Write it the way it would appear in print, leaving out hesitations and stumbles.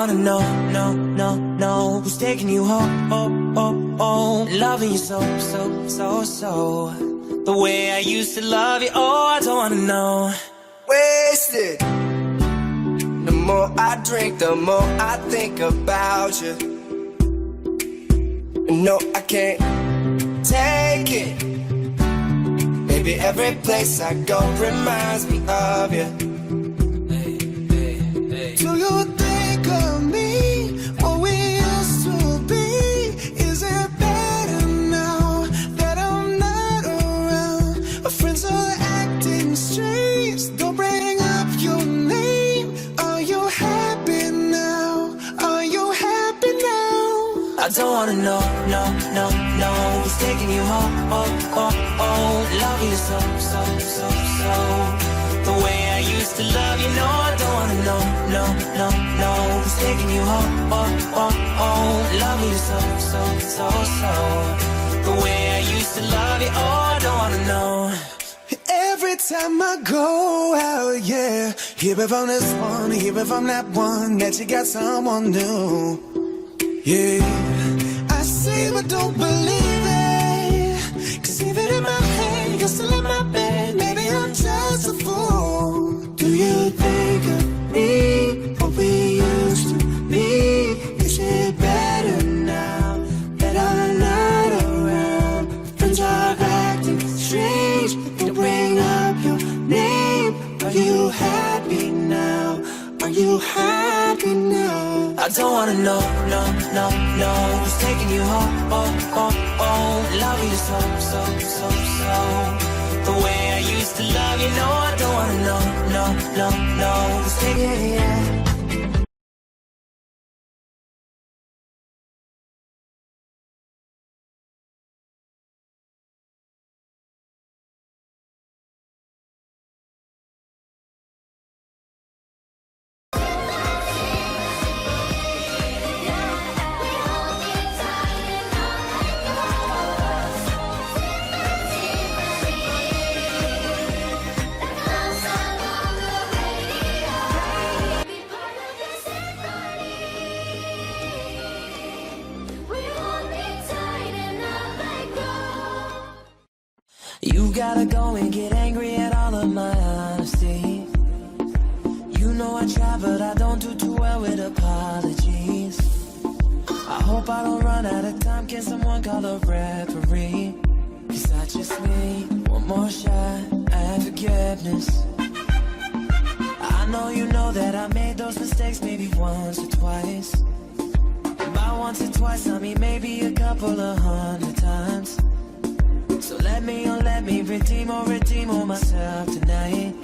wanna know, no, no, no, who's taking you home, oh, oh, oh, loving you so, so, so, so, the way I used to love you, oh, I don't wanna know. Wasted. The more I drink, the more I think about you. No, I can't take it. Baby, every place I go reminds me of you. Do you think of me, what we used to be? Is it better now that I'm not around? Our friends are acting strange, don't bring up your name. Are you happy now? Are you happy now? I don't wanna know, no, no, no, who's taking you home, oh, oh, oh, love you so, so, so, so, the way I used to love you, no, I don't wanna know, no, no, no, who's taking you home, oh, oh, oh, love you so, so, so, so, the way I used to love you, oh, I don't wanna know. Every time I go out, yeah, hear it from this one, hear it from that one, that you got someone new. Yeah, I see but don't believe it, 'cause even in my head, you're still in my bed. Maybe I'm just a fool. Do you think of me, what we used to be? Is it better now that I'm not around? Friends are acting strange, they bring up your name. Are you happy now? Are you happy now? I don't wanna know, no, no, no, who's taking you home, oh, oh, oh, love you so, so, so, so, the way I used to love you, no, I don't wanna know, no, no, no, who's taking you home. You gotta go and get angry at all of my honesty. You know I try, but I don't do too well with apologies. I hope I don't run out of time. Can someone call a referee? 'Cause I just need one more shot at forgiveness. I know you know that I made those mistakes maybe once or twice. And by once or twice, I mean maybe a couple of 100 times. So let me redeem or myself tonight.